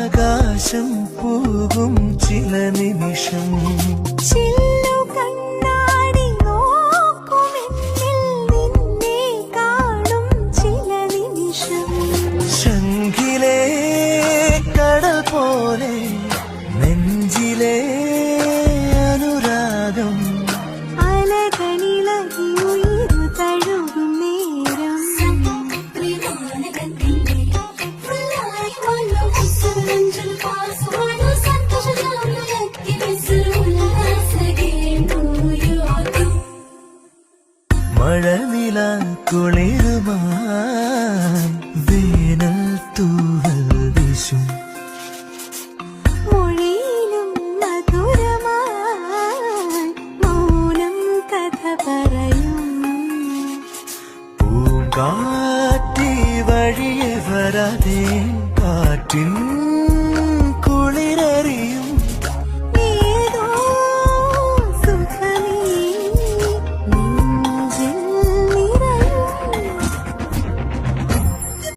ആകാശം പോകും ചില നിമിഷം കണ്ണാടി നോക്കുമെന്നിൽ നിന്നെ കാണും ചില നിമിഷം ശംഖിലേ കടൽ പോലെ നെഞ്ചിലേ അനുരാഗം അലകളിളകി ഉയിരു തഴുകും നേരം മഴനില കുളിരുമായി വേനൽ തൂവൽ വീശും മൊഴിയിലും മധുരമായി മൗനം കഥ പറയും പൂങ്കാറ്റി വഴിയെ വരാതെ കാറ്റിൻ